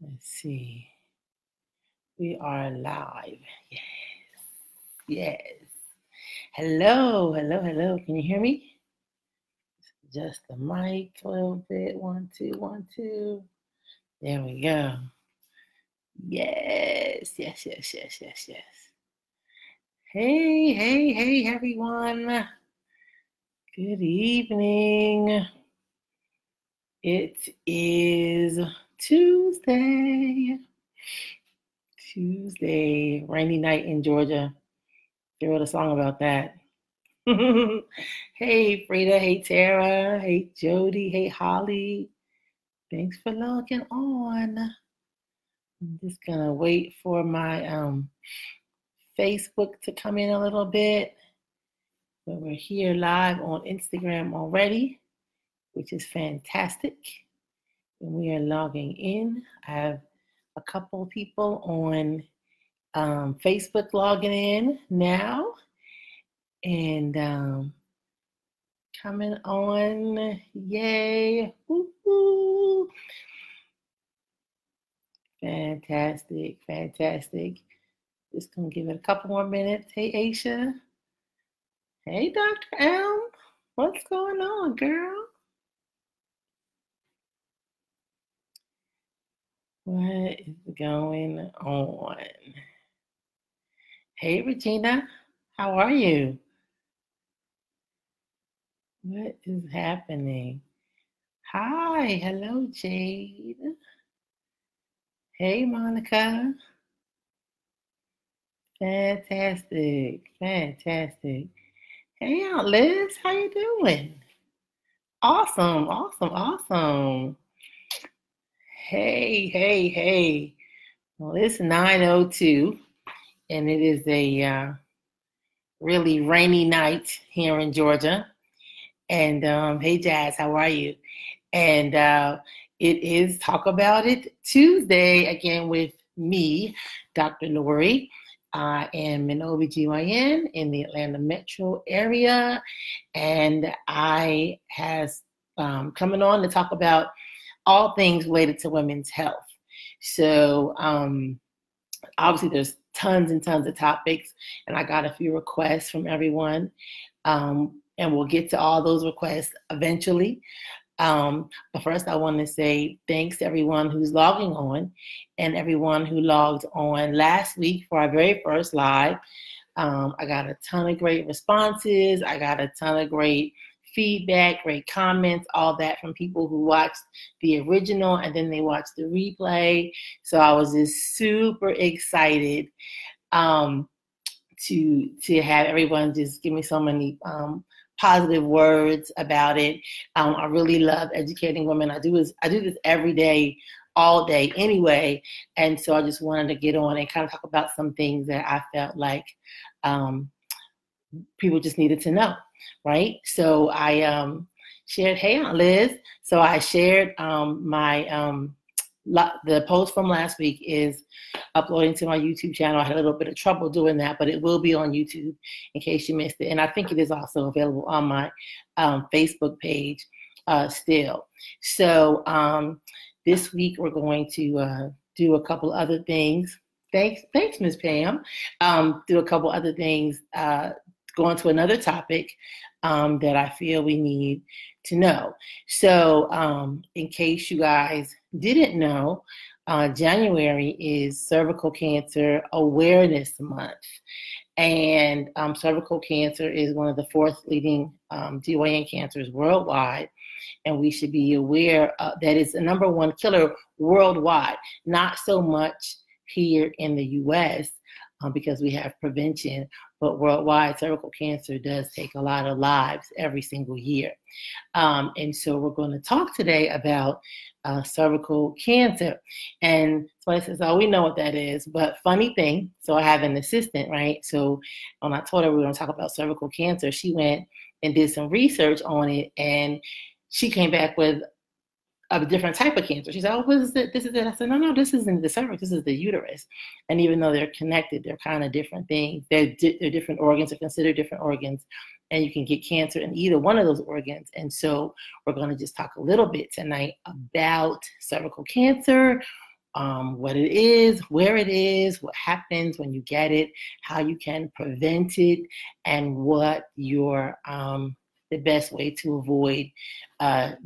Let's see. We are live. Yes. Yes. Hello. Can you hear me? Just the mic a little bit. 1, 2, 1, 2. There we go. Yes. Hey, everyone. Good evening. It is Tuesday, rainy night in Georgia. They wrote a song about that. Hey, Frida. Hey, Tara. Hey, Jody. Hey, Holly. Thanks for logging on. I'm just going to wait for my Facebook to come in a little bit. But we're here live on Instagram already, which is fantastic. And we are logging in. I have a couple people on Facebook logging in now. And coming on. Yay. Woo-hoo. Fantastic. Just going to give it a couple more minutes. Hey, Aisha. Hey, Dr. M. What's going on, girl? What is going on? Hey, Regina. How are you? What is happening? Hi. Hello, Jade. Hey, Monica. Fantastic. Hey, Aunt Liz. How you doing? Awesome. Hey. Well, it's 9:02, and it is a really rainy night here in Georgia. And hey, Jazz, how are you? And it is Talk About It Tuesday again with me, Dr. Lori. I am an OBGYN in the Atlanta metro area, and I has coming on to talk about all things related to women's health. So obviously there's tons and tons of topics, and I got a few requests from everyone, and we'll get to all those requests eventually. But first I want to say thanks to everyone who's logging on and everyone who logged on last week for our very first live. I got a ton of great responses. I got a ton of great feedback, great comments, all that from people who watched the original and then they watched the replay. So I was just super excited to have everyone just give me so many positive words about it. I really love educating women. I do this every day, all day anyway. And so I just wanted to get on and kind of talk about some things that I felt like people just needed to know, right? So I shared, hey, Aunt Liz. So I shared the post from last week is uploading to my YouTube channel. I had a little bit of trouble doing that, but it will be on YouTube in case you missed it. And I think it is also available on my Facebook page still. So this week we're going to do a couple other things. Thanks, Ms. Pam. Do a couple other things, go on to another topic that I feel we need to know. So in case you guys didn't know, January is Cervical Cancer Awareness Month. And cervical cancer is one of the 4th leading GYN cancers worldwide. And we should be aware that it's the #1 killer worldwide, not so much here in the U.S. Because we have prevention, but worldwide cervical cancer does take a lot of lives every single year. And so we're going to talk today about cervical cancer. And somebody says, oh, we know what that is, but funny thing, so I have an assistant, right? So when I told her we were going to talk about cervical cancer, she went and did some research on it, and she came back with a different type of cancer. She said, oh, what is it? This is it. I said, no, this isn't the cervix. This is the uterus. And even though they're connected, they're kind of different things. They're different organs. They're considered different organs. And you can get cancer in either one of those organs. And so we're going to just talk a little bit tonight about cervical cancer, what it is, where it is, what happens when you get it, how you can prevent it, and what your the best way to avoid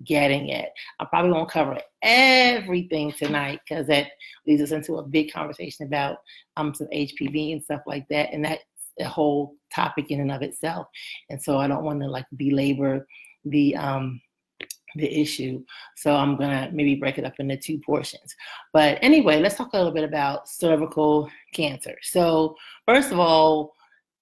getting it. I probably won't cover everything tonight because that leads us into a big conversation about some HPV and stuff like that, and that's a whole topic in and of itself. And so I don't want to belabor the issue. So I'm gonna maybe break it up into 2 portions. But anyway, let's talk a little bit about cervical cancer. So first of all,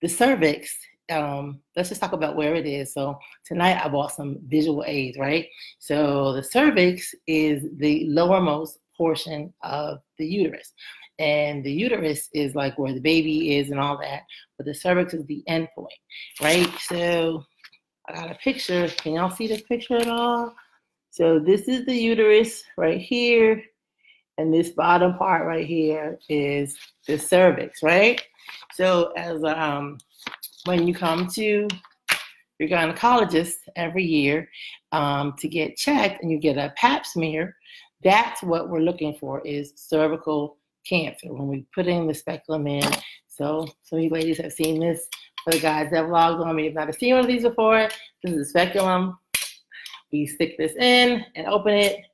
the cervix, let's just talk about where it is. So tonight I bought some visual aids, right? So the cervix is the lowermost portion of the uterus. And the uterus is like where the baby is and all that, but the cervix is the end point, right? So I got a picture. Can y'all see this picture at all? So this is the uterus right here, and this bottom part right here is the cervix, right? So as when you come to your gynecologist every year to get checked, and you get a pap smear, that's what we're looking for is cervical cancer when we put in the speculum in. So some of you ladies have seen this. For the guys that vlogged on me, if not seen one of these before, this is a speculum. We stick this in and open it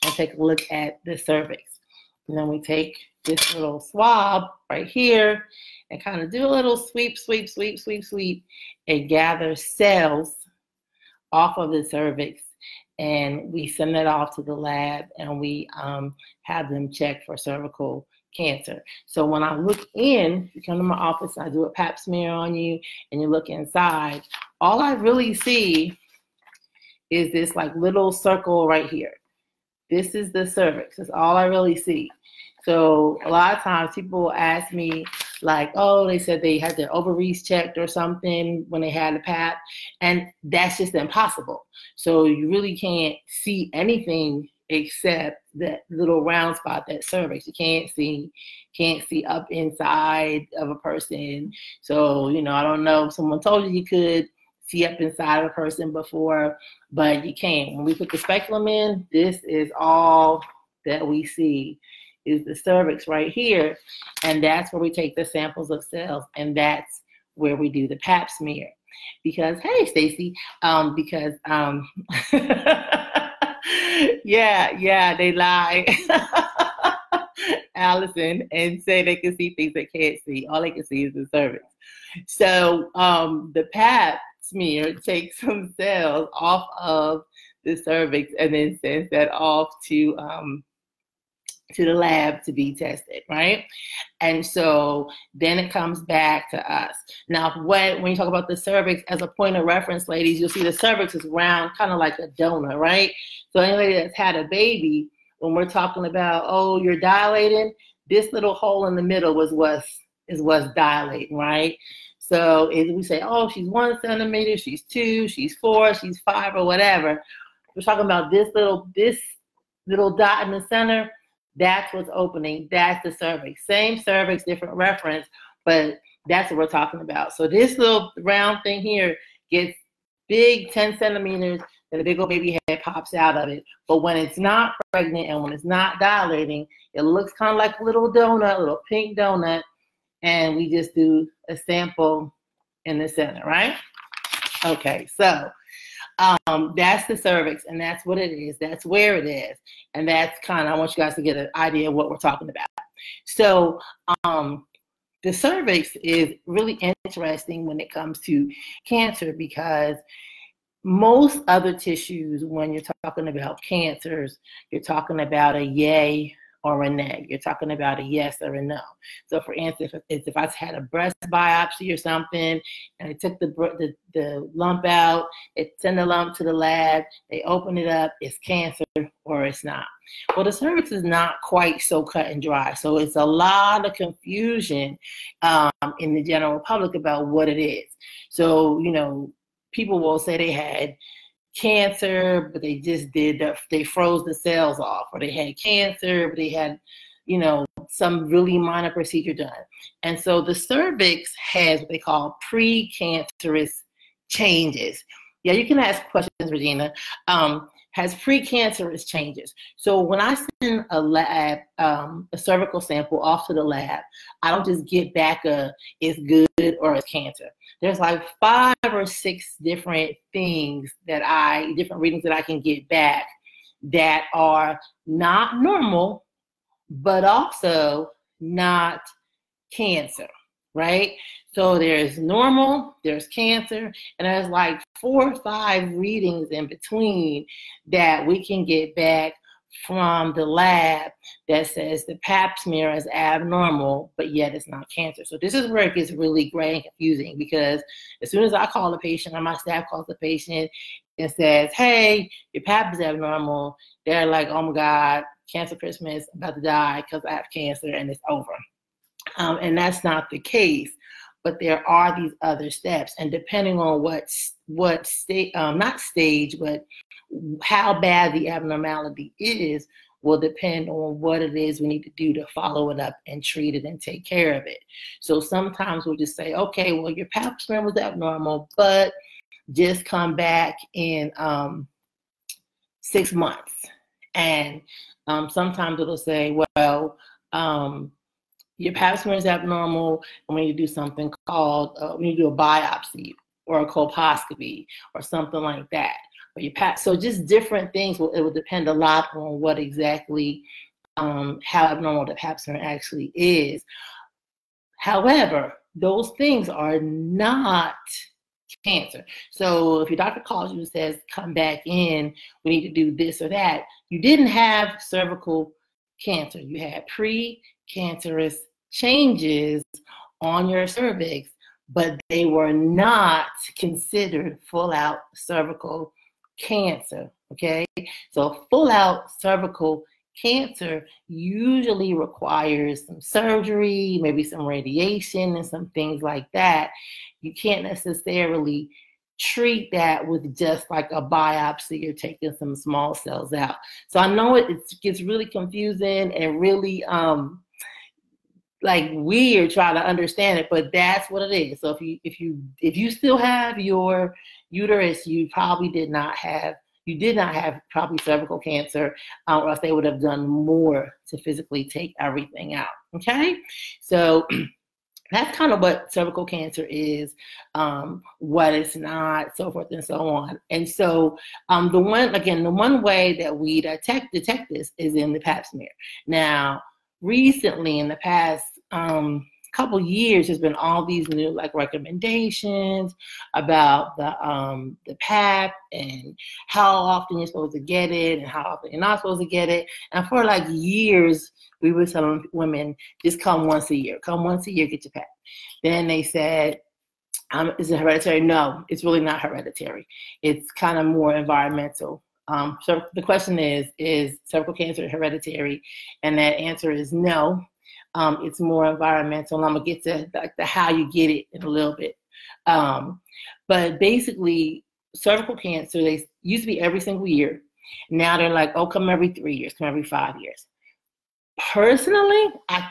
and take a look at the cervix. And then we take this little swab right here and kind of do a little sweep, sweep, sweep, sweep, sweep, and gather cells off of the cervix. And we send that off to the lab, and we have them check for cervical cancer. So when I look in, you come to my office, I do a pap smear on you, and you look inside, all I really see is this little circle right here. This is the cervix. That's all I really see. So a lot of times people will ask me oh, they said they had their ovaries checked or something when they had a pap, and that's just impossible. So you really can't see anything except that little round spot, that cervix. You can't see up inside of a person. So, I don't know if someone told you could see up inside of a person before, but you can't. When we put the speculum in, this is all that we see is the cervix right here. And that's where we take the samples of cells, and that's where we do the pap smear. Because, hey, Stacy, because, yeah, they lie, Allison, and say they can see things they can't see. All they can see is the cervix. So the pap smear takes some cells off of the cervix and then sends that off to the lab to be tested, right? And so then it comes back to us. Now, when you talk about the cervix as a point of reference, ladies, you'll see the cervix is round, kind of like a donut, right? So anybody that's had a baby, when we're talking about, oh, you're dilating, this little hole in the middle is what's dilating, right? So if we say, oh, she's 1 centimeter, she's 2, she's 4, she's 5, or whatever, we're talking about this little dot in the center. That's what's opening. That's the cervix. Same cervix, different reference, but that's what we're talking about. So this little round thing here gets big, 10 centimeters, and a big old baby head pops out of it. But when it's not pregnant and when it's not dilating, it looks kind of like a little donut, a little pink donut, and we just do a sample in the center, right? Okay, so that's the cervix, and that's what it is. That's where it is. And that's I want you guys to get an idea of what we're talking about. So the cervix is really interesting when it comes to cancer, because most other tissues, when you're talking about cancers, you're talking about a yay or a nay. You're talking about a yes or a no. So for instance, if I had a breast biopsy or something, and they took the lump out, they send the lump to the lab, they open it up, it's cancer or it's not. Well, the cervix is not quite so cut and dry. So it's a lot of confusion in the general public about what it is. So, people will say they had cancer, but they just they froze the cells off, or they had cancer, but they had, some really minor procedure done. And so the cervix has what they call precancerous changes. Yeah, you can ask questions, Regina. has precancerous changes. So when I send a cervical sample off to the lab, I don't just get back it's good or it's cancer. There's like 5 or 6 different things different readings that I can get back that are not normal, but also not cancer, right? So there's normal, there's cancer, and there's like 4 or 5 readings in between that we can get back from the lab that says the pap smear is abnormal, but yet it's not cancer. So this is where it gets really gray and confusing, because as soon as I call the patient or my staff calls the patient and says, hey, your pap is abnormal, they're like, oh my God, cancer Christmas, I'm about to die because I have cancer, and it's over. And that's not the case. But there are these other steps, and depending on what state, not stage, but how bad the abnormality is, will depend on what it is we need to do to follow it up and treat it and take care of it. So sometimes we'll just say, okay, well, your pap smear was abnormal, but just come back in 6 months. And sometimes it'll say, well, your pap smear is abnormal, and we need to do something called, we need to do a biopsy or a colposcopy or something like that. Or your pap, so just different things. It will depend a lot on what exactly, how abnormal the pap smear actually is. However, those things are not cancer. So if your doctor calls you and says, come back in, we need to do this or that, you didn't have cervical cancer. You had precancerous changes on your cervix, but they were not considered full-out cervical cancer, okay? So full-out cervical cancer usually requires some surgery, maybe some radiation and some things like that. You can't necessarily treat that with just like a biopsy or taking some small cells out. So I know it gets really confusing and really like weird trying to understand it, but that's what it is. So if you still have your uterus, you did not have probably cervical cancer, or else they would have done more to physically take everything out. Okay, so that's kind of what cervical cancer is, what it's not, so forth and so on. And so the one way that we detect this is in the pap smear. Now, recently, in the past couple years, there's been all these new like recommendations about the pap and how often you're supposed to get it and how often you're not supposed to get it. And for like years, we were telling women, just come once a year. Come once a year, get your pap. Then they said, is it hereditary? No, it's really not hereditary. It's kind of more environmental. So the question is cervical cancer hereditary? And that answer is no. It's more environmental. And I'm gonna get to the how you get it in a little bit. But basically, cervical cancer, they used to be every single year. Now they're like, oh, come every 3 years, come every 5 years. Personally, I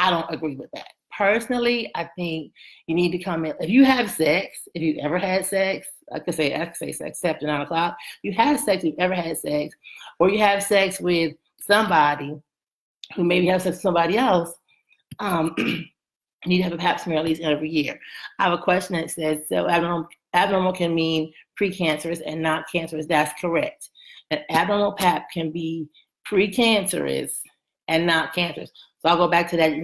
don't agree with that. Personally, I think you need to come in. If you have sex, if you've ever had sex, I could say sex after 9 o'clock. You have sex, you've ever had sex, or you have sex with somebody who maybe has sex with somebody else, you need to have a pap smear at least every year. I have a question that says, so abnormal can mean precancerous and not cancerous. That's correct. An abnormal pap can be precancerous and not cancerous. So I'll go back to that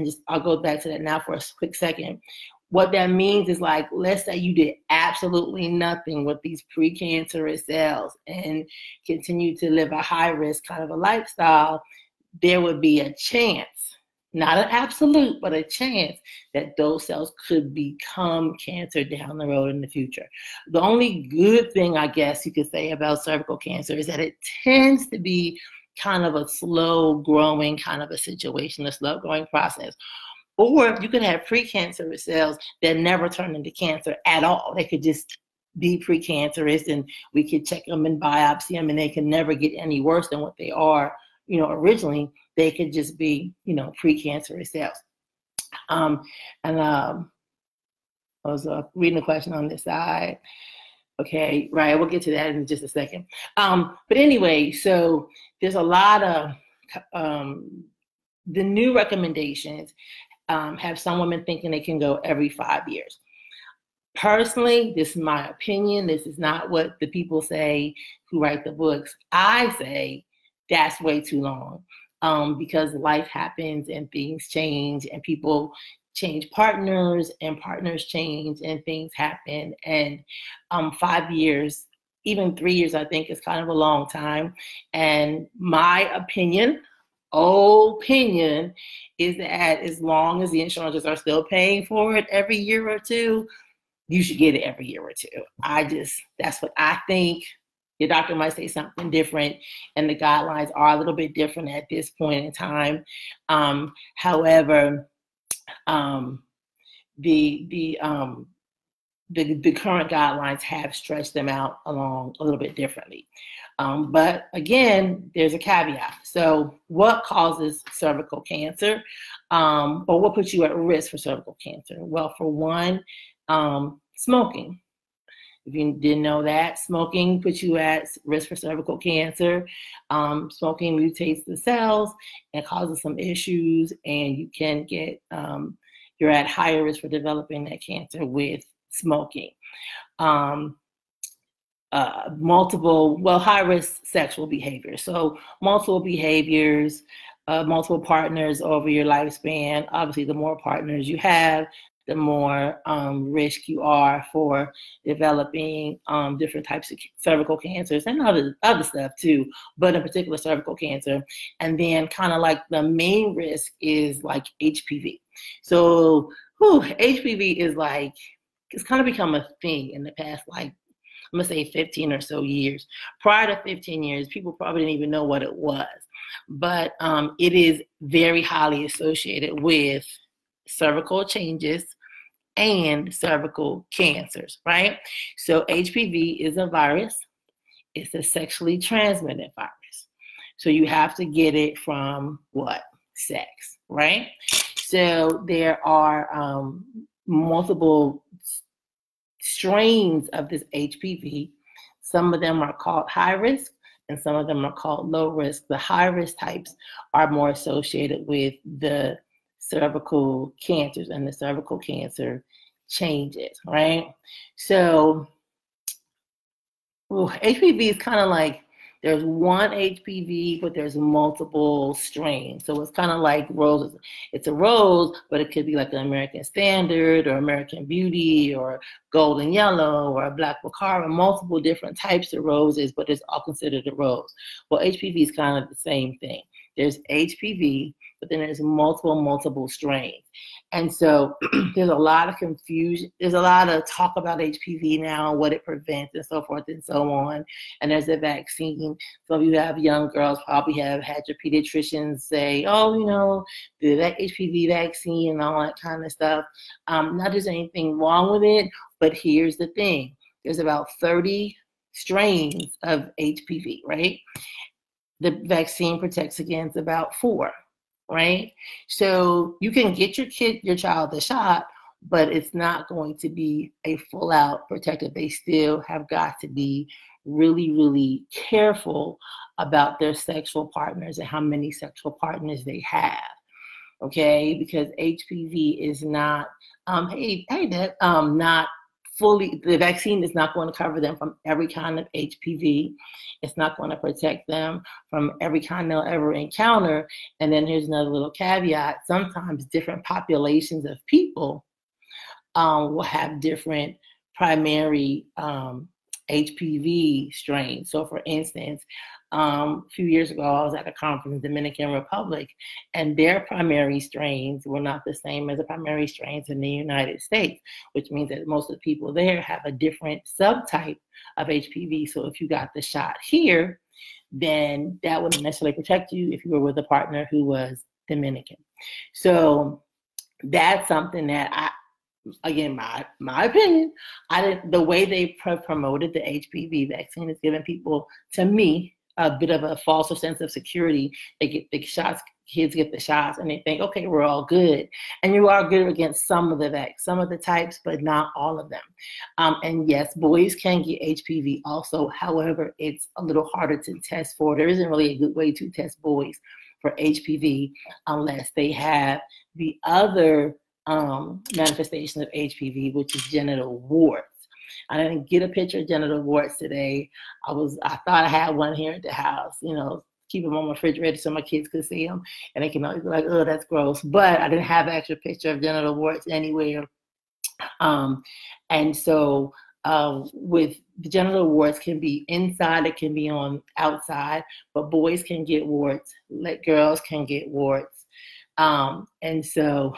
now for a quick second. What that means is, like, let's say you did absolutely nothing with these precancerous cells and continue to live a high risk kind of a lifestyle, there would be a chance, not an absolute, but a chance that those cells could become cancer down the road in the future. The only good thing, I guess you could say, about cervical cancer is that it tends to be kind of a slow growing kind of a situation, a slow growing process. Or you could have precancerous cells that never turn into cancer at all. They could just be precancerous, and we could check them and biopsy them, and they can never get any worse than what they are, originally. They could just be, precancerous cells. I was reading a question on this side. Okay, right. We'll get to that in just a second. But anyway, so there's a lot of the new recommendations have some women thinking they can go every 5 years. Personally, this is my opinion. This is not what the people say who write the books. I say that's way too long because life happens and things change and people change partners and partners change and things happen. And 5 years, even 3 years, I think is kind of a long time. And my opinion is that as long as the insurances are still paying for it every year or two, you should get it every year or two. That's what I think. Your doctor might say something different, and the guidelines are a little bit different at this point in time. However, the current guidelines have stretched them out along a little bit differently. But again, there's a caveat. So what causes cervical cancer, or what puts you at risk for cervical cancer? Well, for one, smoking. If you didn't know that, smoking puts you at risk for cervical cancer. Smoking mutates the cells and causes some issues, and you can get, you're at higher risk for developing that cancer with smoking. High risk sexual behavior. So multiple behaviors, multiple partners over your lifespan. Obviously, the more partners you have, the more risk you are for developing different types of cervical cancers and other stuff too, but in particular cervical cancer. And then kind of like the main risk is like HPV. So HPV is like, it's kind of become a thing in the past, like, I'm gonna say 15 or so years. Prior to 15 years, people probably didn't even know what it was, but it is very highly associated with cervical changes and cervical cancers, right? So HPV is a virus. It's a sexually transmitted virus. So you have to get it from what? Sex, right? So there are multiple strains of this HPV. Some of them are called high risk and some of them are called low risk. The high risk types are more associated with the cervical cancers and the cervical cancer changes, right? So HPV is kind of like, there's one HPV, but there's multiple strains. So it's kind of like roses. It's a rose, but it could be like an American Standard or American Beauty or Golden Yellow or a Black Baccara, multiple different types of roses, but it's all considered a rose. Well, HPV is kind of the same thing. There's HPV, but then there's multiple strains. And so there's a lot of confusion. There's a lot of talk about HPV now, what it prevents and so forth and so on. And there's a vaccine. So if you have young girls, probably have had your pediatricians say, oh, you know, the HPV vaccine and all that kind of stuff. Not there's anything wrong with it, but here's the thing. There's about 30 strains of HPV, right? The vaccine protects against about 4. Right? So you can get your child the shot, but it's not going to be a full out protective. They still have got to be really, really careful about their sexual partners and how many sexual partners they have. Okay? Because HPV is not, not fully, the vaccine is not going to cover them from every kind of HPV. It's not going to protect them from every kind they'll ever encounter. And then here's another little caveat. Sometimes different populations of people will have different primary HPV strains. So for instance, a few years ago, I was at a conference in the Dominican Republic, and their primary strains were not the same as the primary strains in the United States, which means that most of the people there have a different subtype of HPV. So if you got the shot here, then that wouldn't necessarily protect you if you were with a partner who was Dominican. So that's something that again, my opinion, the way they promoted the HPV vaccine is giving people, to me, a bit of a false sense of security. They get the shots kids get the shots and they think, okay, we're all good. And you are good against some of the types, but not all of them. And yes, boys can get HPV also. However, it's a little harder to test for. There isn't really a good way to test boys for HPV unless they have the other manifestation of HPV, which is genital warts. I didn't get a picture of genital warts today. I thought I had one here at the house, keep them on my refrigerator so my kids could see them, and they can always be like, oh, that's gross. But I didn't have an actual picture of genital warts anywhere. And so with the genital warts can be inside, it can be on outside, but boys can get warts, girls can get warts. And so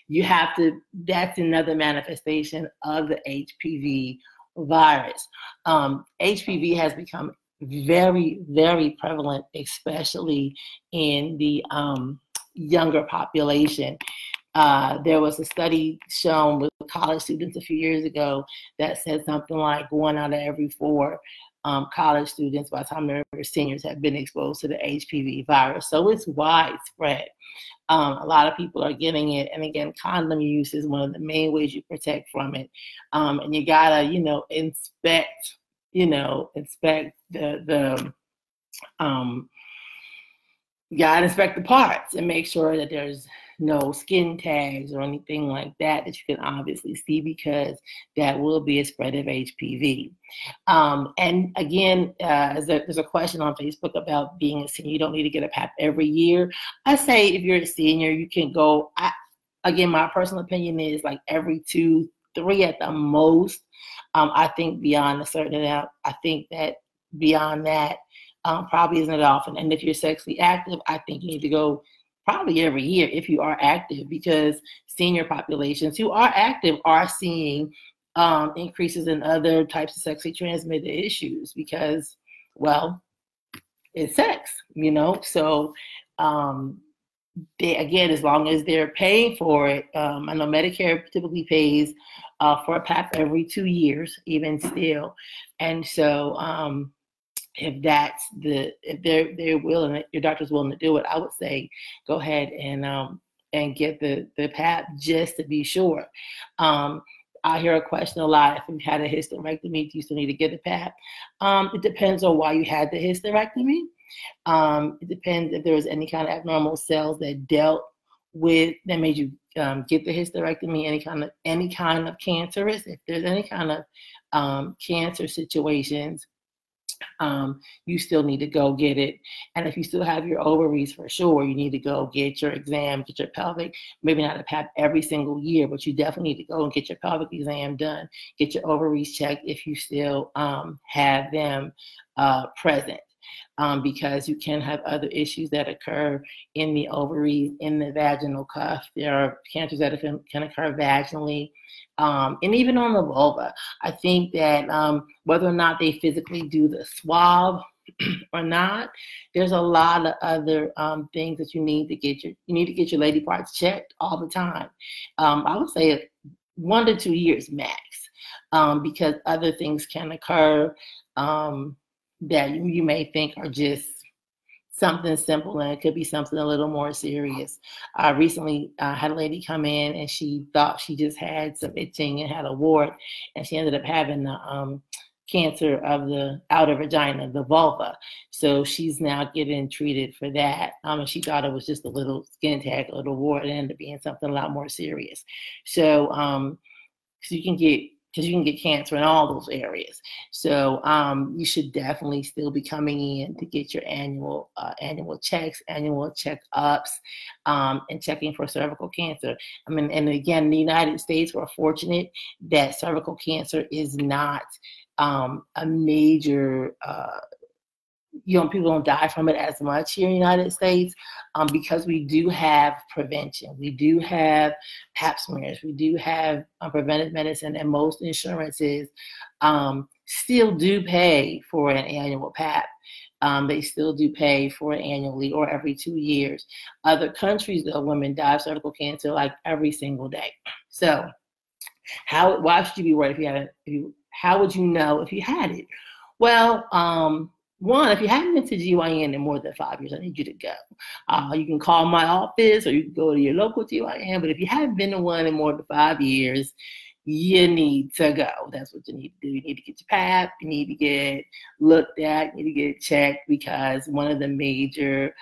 you have to, that's another manifestation of the HPV virus. HPV has become very, very prevalent, especially in the younger population. There was a study shown with college students a few years ago that said something like 1 out of every 4 college students by the time they were seniors have been exposed to the HPV virus. So it's widespread. A lot of people are getting it. And again, condom use is one of the main ways you protect from it. And you gotta, inspect you gotta inspect the parts and make sure that there's no skin tags or anything like that you can obviously see, because that will be a spread of HPV. And again, there's a question on Facebook about being a senior. You don't need to get a PAP every year. I say if you're a senior, you can go, again, my personal opinion is like every 2, 3 at the most. I think beyond a certain amount, I think that beyond that probably isn't often. And if you're sexually active, I think you need to go probably every year if you are active, because senior populations who are active are seeing increases in other types of sexually transmitted issues because, well, it's sex, So again, as long as they're paying for it, I know Medicare typically pays for a PAP every 2 years, even still. And so if they're willing, your doctor's willing to do it, I would say go ahead and get the PAP just to be sure. I hear a question a lot: if you've had a hysterectomy, do you still need to get a PAP? It depends on why you had the hysterectomy. It depends if there was any kind of abnormal cells that made you get the hysterectomy. Any kind of cancerous. If there's any kind of cancer situations, you still need to go get it. And if you still have your ovaries, for sure, you need to go get your exam, get your pelvic, maybe not a PAP every single year, but you definitely need to go and get your pelvic exam done, get your ovaries checked if you still have them present. Because you can have other issues that occur in the ovaries, in the vaginal cuff. There are cancers that can occur vaginally, and even on the vulva. I think that whether or not they physically do the swab or not, there's a lot of other things that you need to get your lady parts checked all the time. I would say 1 to 2 years max, because other things can occur that you may think are just something simple, and it could be something a little more serious. I recently had a lady come in, and she thought she just had some itching and had a wart, and she ended up having the cancer of the outer vagina, the vulva. So she's now getting treated for that. And she thought it was just a little skin tag, a little wart. It ended up being something a lot more serious. So you can get cancer in all those areas. So you should definitely still be coming in to get your annual checks, annual checkups, and checking for cervical cancer. I mean, and again, in the United States, we're fortunate that cervical cancer is not a major, people don't die from it as much here in the United States, because we do have prevention. We do have pap smears. We do have preventive medicine, and most insurances still do pay for an annual pap. They still do pay for it annually or every 2 years. Other countries, though, women die of cervical cancer like every single day. So why should you be worried if you had it? How would you know if you had it? Well, one, if you haven't been to GYN in more than 5 years, I need you to go. You can call my office or you can go to your local GYN, but if you haven't been to one in more than 5 years, you need to go. That's what you need to do. You need to get your PAP. You need to get looked at. You need to get checked, because one of the major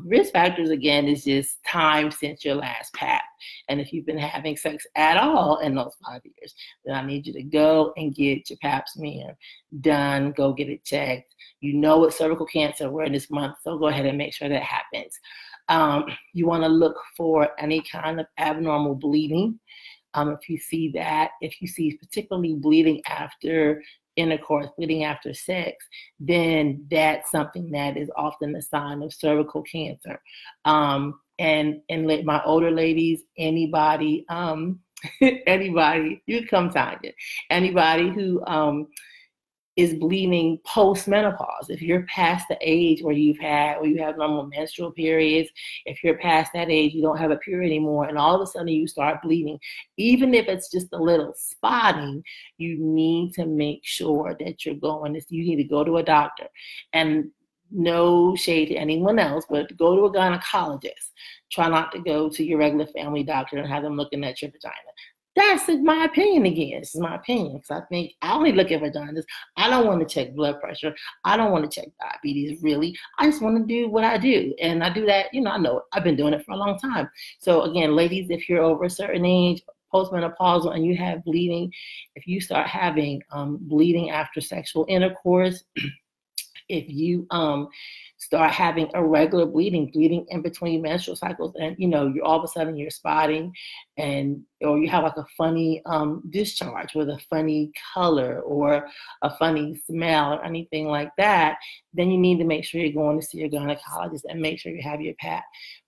risk factors, again, is just time since your last PAP. And if you've been having sex at all in those 5 years, then I need you to go and get your PAP smear done. Go get it checked. You know it's cervical cancer. We're in this month, so go ahead and make sure that happens. You want to look for any kind of abnormal bleeding. If you see that, if you see particularly bleeding after intercourse, bleeding after sex, then that's something that is often a sign of cervical cancer. And my older ladies, anybody, anybody, you come Tanya, anybody who is bleeding post-menopause. If you're past the age where you have normal menstrual periods, if you're past that age, you don't have a period anymore, and all of a sudden you start bleeding, even if it's just a little spotting, you need to make sure that you need to go to a doctor. And no shade to anyone else, but go to a gynecologist. Try not to go to your regular family doctor and have them looking at your vagina. That's my opinion again. This is my opinion, because I think I only look at vaginas. I don't want to check blood pressure. I don't want to check diabetes, really. I just want to do what I do. And I do that, I know I've been doing it for a long time. So again, ladies, if you're over a certain age, postmenopausal, and you have bleeding, if you start having bleeding after sexual intercourse, if you start having irregular bleeding in between menstrual cycles, and you're all of a sudden you're spotting, or you have like a funny discharge with a funny color or a funny smell or anything like that, then you need to make sure you're going to see your gynecologist and make sure you have your PAP.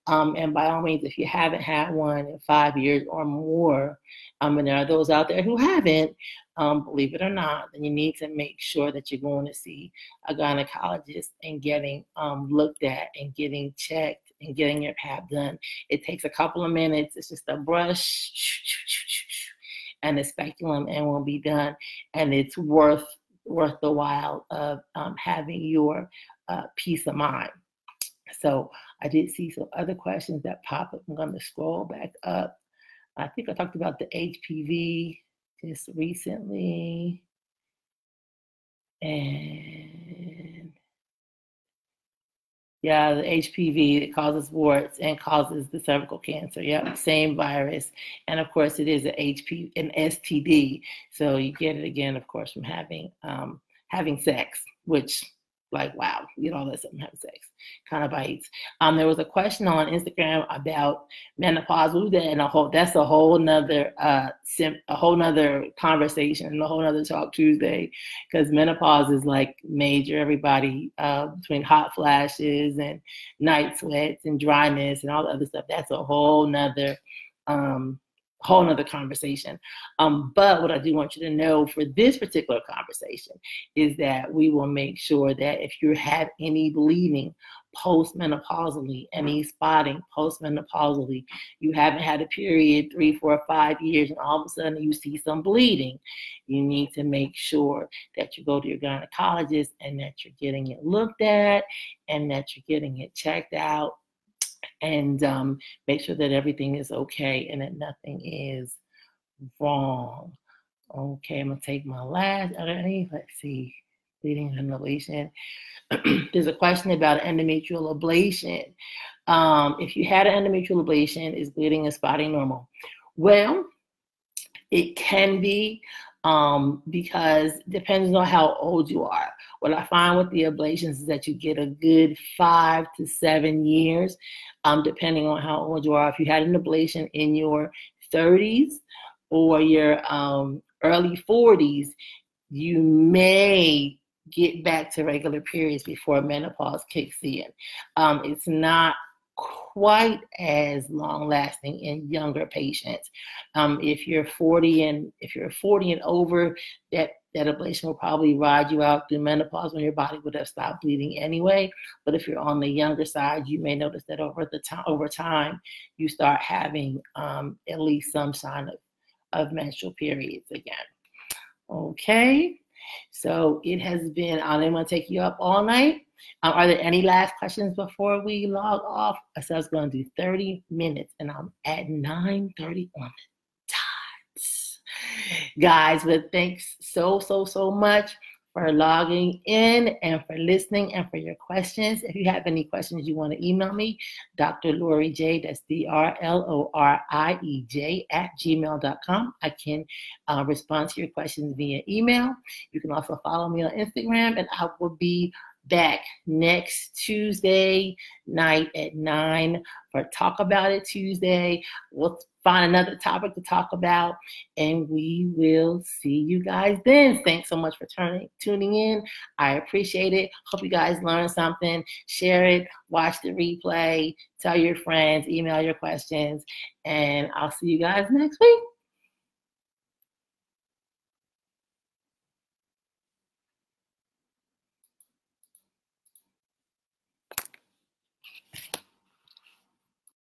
And by all means, if you haven't had one in 5 years or more, and there are those out there who haven't, believe it or not, then you need to make sure that you're going to see a gynecologist and getting looked at and getting checked and getting your PAP done. It takes a couple of minutes. It's just a brush and a speculum, and will be done. And it's worth the while of having your peace of mind. So I did see some other questions that pop up. I'm going to scroll back up. I think I talked about the HPV just recently. And yeah, the HPV, it causes warts and causes the cervical cancer. Yep, same virus. And of course, it is an STD. So you get it again, of course, from having sex, which, like, wow, you all that something having sex kind of bites. There was a question on Instagram about menopause. That's a whole nother conversation and a whole nother Talk Tuesday, because menopause is like major. Everybody, between hot flashes and night sweats and dryness and all the other stuff, that's a whole nother conversation. But what I do want you to know for this particular conversation is that we will make sure that if you have any bleeding postmenopausally, any spotting postmenopausally, you haven't had a period 3, 4, 5 years, and all of a sudden you see some bleeding, you need to make sure that you go to your gynecologist and that you're getting it looked at and that you're getting it checked out, and make sure that everything is okay and that nothing is wrong. Okay, I'm going to take my last, let's see, bleeding and ablation. There's a question about endometrial ablation. If you had an endometrial ablation, is bleeding and spotting normal? Well, it can be, because depends on how old you are. What I find with the ablations is that you get a good 5 to 7 years, depending on how old you are. If you had an ablation in your 30s or your early 40s, you may get back to regular periods before menopause kicks in. It's not quite as long lasting in younger patients. If you're 40 and over, that ablation will probably ride you out through menopause when your body would have stopped bleeding anyway. But if you're on the younger side, you may notice that over time you start having at least some sign of menstrual periods again. Okay. So it has been, I don't want to take you up all night. Are there any last questions before we log off? I said I was going to do 30 minutes, and I'm at 9:30 on the dot. Guys, but thanks so much for logging in and for listening and for your questions. If you have any questions you want to email me, Dr. Lori J, that's DrLoriej @gmail.com. I can respond to your questions via email. You can also follow me on Instagram, and I will be back next Tuesday night at 9 for Talk About It Tuesday. We'll find another topic to talk about, and we will see you guys then. Thanks so much for tuning in. I appreciate it. Hope you guys learned something. Share it, watch the replay, tell your friends, email your questions, and I'll see you guys next week.